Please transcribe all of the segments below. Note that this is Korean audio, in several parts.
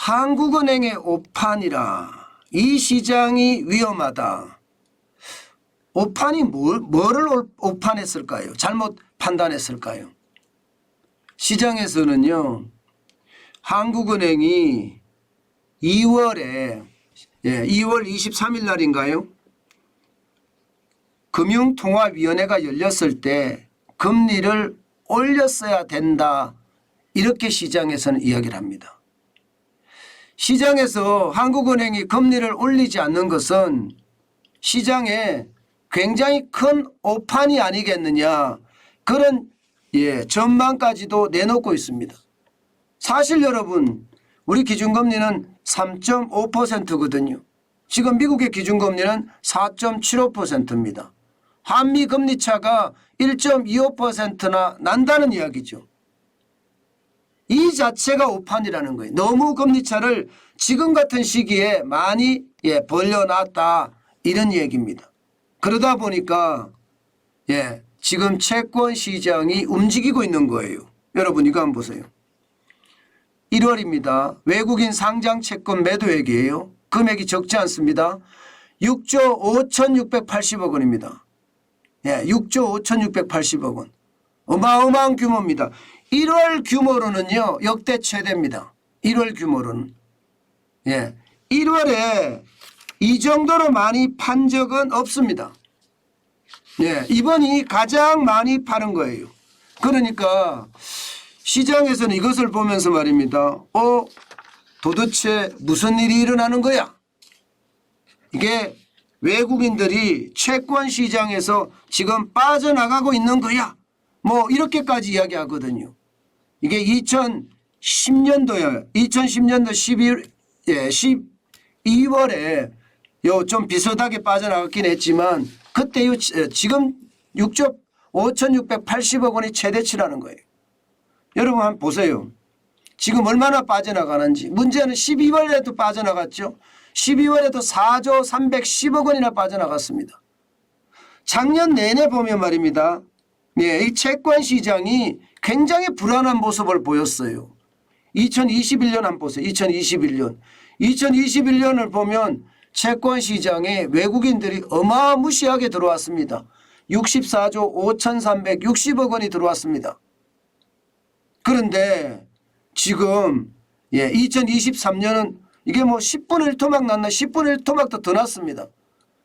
한국은행의 오판이라 이 시장이 위험하다. 오판이 뭐를 오판했을까요? 잘못 판단했을까요? 시장에서는요, 한국은행이 2월 23일 날인가요? 금융통화위원회가 열렸을 때 금리를 올렸어야 된다. 이렇게 시장에서는 이야기를 합니다. 시장에서 한국은행이 금리를 올리지 않는 것은 시장에 굉장히 큰 오판이 아니겠느냐, 그런 전망까지도 내놓고 있습니다. 사실 여러분, 우리 기준금리는 3.5%거든요. 지금 미국의 기준금리는 4.75%입니다. 한미 금리 차가 1.25%나 난다는 이야기죠. 이 자체가 오판이라는 거예요. 너무 금리 차를 지금 같은 시기에 많이 벌려놨다, 이런 얘기입니다. 그러다 보니까 지금 채권 시장이 움직이고 있는 거예요. 여러분 이거 한번 보세요. 1월입니다. 외국인 상장 채권 매도액이에요. 금액이 적지 않습니다. 6조 5,680억 원입니다. 6조 5,680억 원. 어마어마한 규모입니다. 1월 규모로는요, 역대 최대입니다. 1월 규모로는. 1월에 이 정도로 많이 판 적은 없습니다. 이번이 가장 많이 파는 거예요. 그러니까 시장에서는 이것을 보면서 말입니다. 도대체 무슨 일이 일어나는 거야? 이게 외국인들이 채권 시장에서 지금 빠져나가고 있는 거야. 뭐 이렇게까지 이야기하거든요. 이게 2010년도에 12월에 좀 비슷하게 빠져나갔긴 했지만 그때 지금 6조 5,680억 원이 최대치라는 거예요. 여러분 한번 보세요. 지금 얼마나 빠져나가는지. 문제는 12월에도 빠져나갔죠. 12월에도 4조 310억 원이나 빠져나갔습니다. 작년 내내 보면 말입니다. 이 채권 시장이 굉장히 불안한 모습을 보였어요. 2021년 한번 보세요. 2021년을 보면 채권 시장에 외국인들이 어마무시하게 들어왔습니다. 64조 5,360억 원이 들어왔습니다. 그런데 지금 2023년은 이게 뭐 10분의 1토막 났나 10분의 1토막도 더 났습니다.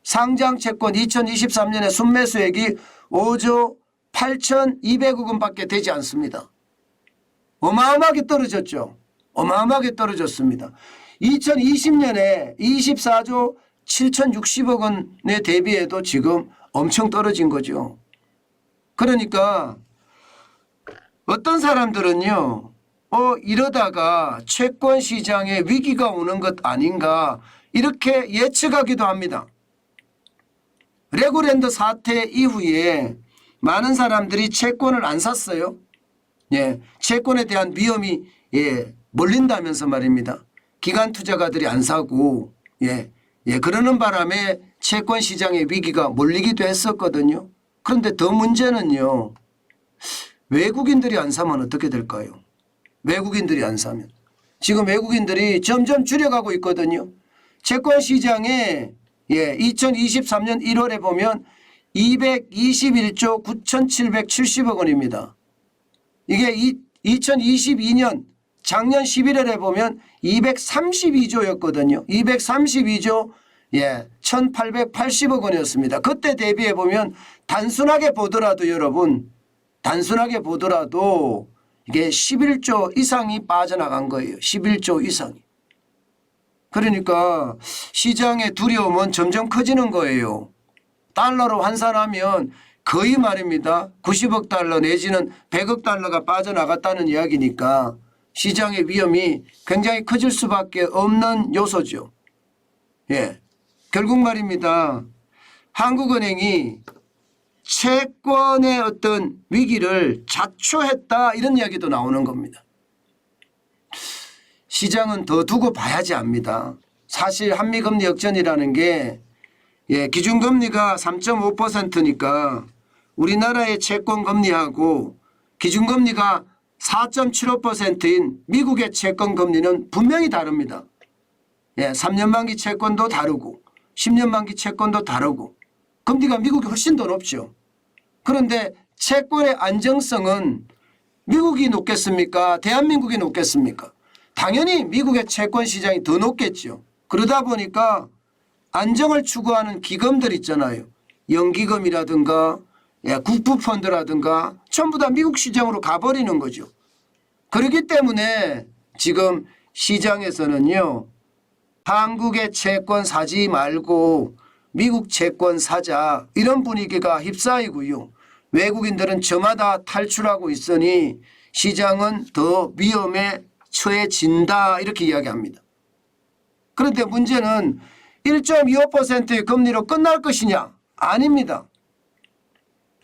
상장채권 2023년에 순매수액이 5조 8,200억 원밖에 되지 않습니다. 어마어마하게 떨어졌죠. 어마어마하게 떨어졌습니다. 2020년에 24조 7,060억 원에 대비해도 지금 엄청 떨어진 거죠. 그러니까 어떤 사람들은요, 이러다가 채권 시장에 위기가 오는 것 아닌가 이렇게 예측하기도 합니다. 레고랜드 사태 이후에 많은 사람들이 채권을 안 샀어요. 채권에 대한 위험이 몰린다면서 말입니다. 기관 투자가들이 안 사고 그러는 바람에 채권 시장의 위기가 몰리기도 했었거든요. 그런데 더 문제는요, 외국인들이 안 사면 어떻게 될까요? 외국인들이 안 사면. 지금 외국인들이 점점 줄여가고 있거든요. 채권 시장에 2023년 1월에 보면 221조 9,770억 원입니다. 이게 2022년 작년 11월에 보면 232조였거든요. 232조 1,880억 원이었습니다. 그때 대비해 보면 단순하게 보더라도 여러분, 단순하게 보더라도 이게 11조 이상이 빠져나간 거예요. 11조 이상이. 그러니까 시장의 두려움은 점점 커지는 거예요. 달러로 환산하면 거의 말입니다. 90억 달러 내지는 100억 달러가 빠져나갔다는 이야기니까 시장의 위험이 굉장히 커질 수밖에 없는 요소죠. 결국 말입니다. 한국은행이 채권의 어떤 위기를 자초했다, 이런 이야기도 나오는 겁니다. 시장은 더 두고 봐야지 압니다. 사실 한미금리 역전이라는 게 기준금리가 3.5%니까 우리나라의 채권금리하고 기준금리가 4.75%인 미국의 채권 금리는 분명히 다릅니다. 3년 만기 채권도 다르고 10년 만기 채권도 다르고 금리가 미국이 훨씬 더 높죠. 그런데 채권의 안정성은 미국이 높겠습니까? 대한민국이 높겠습니까? 당연히 미국의 채권 시장이 더 높겠죠. 그러다 보니까 안정을 추구하는 기금들 있잖아요. 연기금이라든가 국부펀드라든가 전부 다 미국 시장으로 가버리는 거죠. 그렇기 때문에 지금 시장에서는요. 한국의 채권 사지 말고 미국 채권 사자 이런 분위기가 휩싸이고요. 외국인들은 저마다 탈출하고 있으니 시장은 더 위험에 처해진다 이렇게 이야기합니다. 그런데 문제는 1.25%의 금리로 끝날 것이냐? 아닙니다.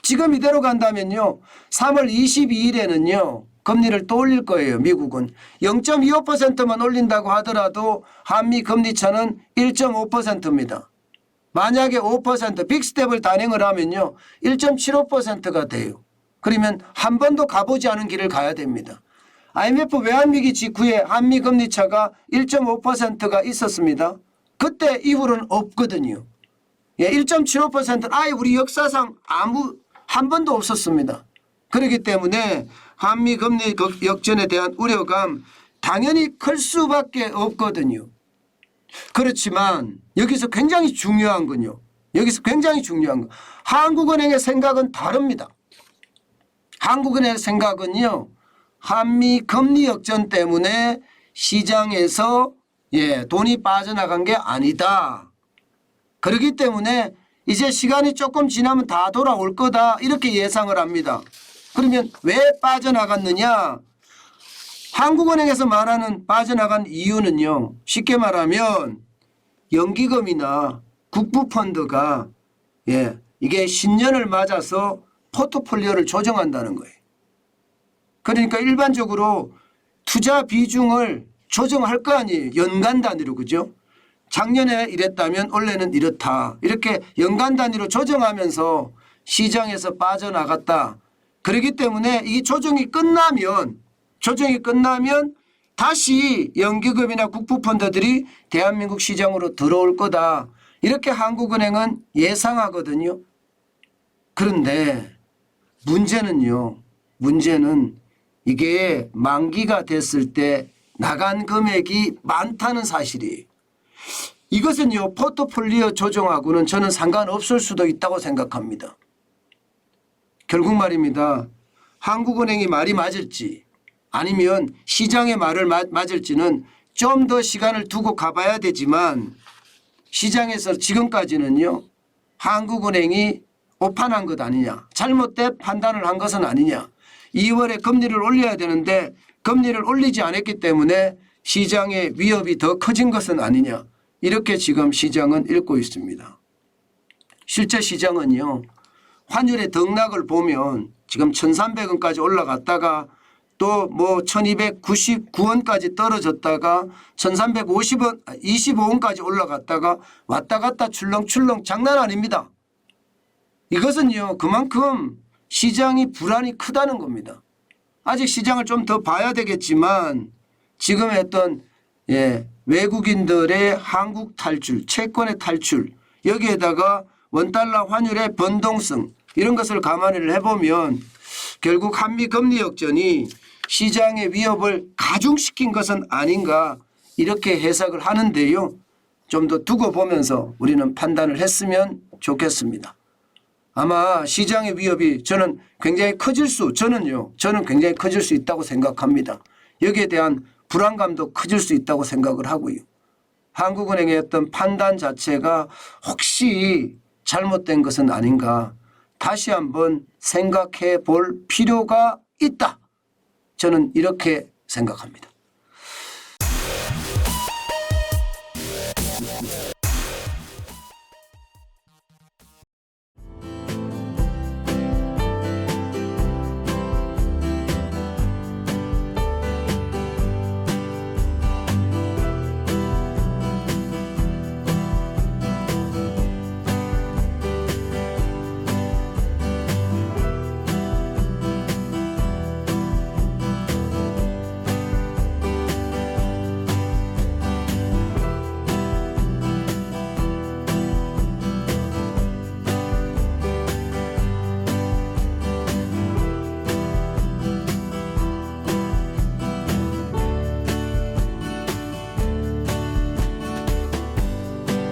지금 이대로 간다면요. 3월 22일에는요. 금리를 또 올릴 거예요. 미국은. 0.25%만 올린다고 하더라도 한미 금리 차는 1.5%입니다. 만약에 5% 빅스텝을 단행을 하면요. 1.75%가 돼요. 그러면 한 번도 가보지 않은 길을 가야 됩니다. IMF 외환위기 직후에 한미 금리 차가 1.5%가 있었습니다. 그때 이후로는 없거든요. 1.75%는 아예 우리 역사상 한 번도 없었습니다. 그렇기 때문에 한미 금리 역전에 대한 우려감 당연히 클 수밖에 없거든요. 그렇지만 여기서 굉장히 중요한 건요. 한국은행의 생각은 다릅니다. 한국은행의 생각은요. 한미 금리 역전 때문에 시장에서 돈이 빠져나간 게 아니다. 그렇기 때문에 이제 시간이 조금 지나면 다 돌아올 거다 이렇게 예상을 합니다. 그러면 왜 빠져나갔느냐? 한국은행에서 말하는 빠져나간 이유는요. 쉽게 말하면 연기금이나 국부펀드가 이게 신년을 맞아서 포트폴리오를 조정한다는 거예요. 그러니까 일반적으로 투자 비중을 조정할 거 아니에요. 연간 단위로 그죠? 작년에 이랬다면 올해는 이렇다. 이렇게 연간 단위로 조정하면서 시장에서 빠져나갔다. 그렇기 때문에 이 조정이 끝나면 다시 연기금이나 국부펀드들이 대한민국 시장으로 들어올 거다. 이렇게 한국은행은 예상하거든요. 그런데 문제는 이게 만기가 됐을 때 나간 금액이 많다는 사실이에요. 이것은요 포트폴리오 조정하고는 저는 상관없을 수도 있다고 생각합니다. 결국 말입니다. 한국은행이 말이 맞을지 아니면 시장의 말을 맞을지는 좀 더 시간을 두고 가봐야 되지만 시장에서 지금까지는요. 한국은행이 오판한 것 아니냐. 잘못된 판단을 한 것은 아니냐. 2월에 금리를 올려야 되는데 금리를 올리지 않았기 때문에 시장의 위협이 더 커진 것은 아니냐. 이렇게 지금 시장은 읽고 있습니다. 실제 시장은요. 환율의 등락을 보면 지금 1,300원까지 올라갔다가 또 뭐 1,299원까지 떨어졌다가 1,350원, 25원까지 올라갔다가 왔다 갔다 출렁출렁 장난 아닙니다. 이것은요. 그만큼 시장이 불안이 크다는 겁니다. 아직 시장을 좀 더 봐야 되겠지만 지금 했던 외국인들의 한국 탈출, 채권의 탈출 여기에다가 원달러 환율의 변동성 이런 것을 감안을 해보면 결국 한미 금리 역전이 시장의 위협을 가중시킨 것은 아닌가 이렇게 해석을 하는데요. 좀 더 두고 보면서 우리는 판단을 했으면 좋겠습니다. 아마 시장의 위협이 저는 굉장히 커질 수 있다고 생각합니다. 여기에 대한 불안감도 커질 수 있다고 생각을 하고요. 한국은행의 어떤 판단 자체가 혹시 잘못된 것은 아닌가 다시 한번 생각해 볼 필요가 있다. 저는 이렇게 생각합니다.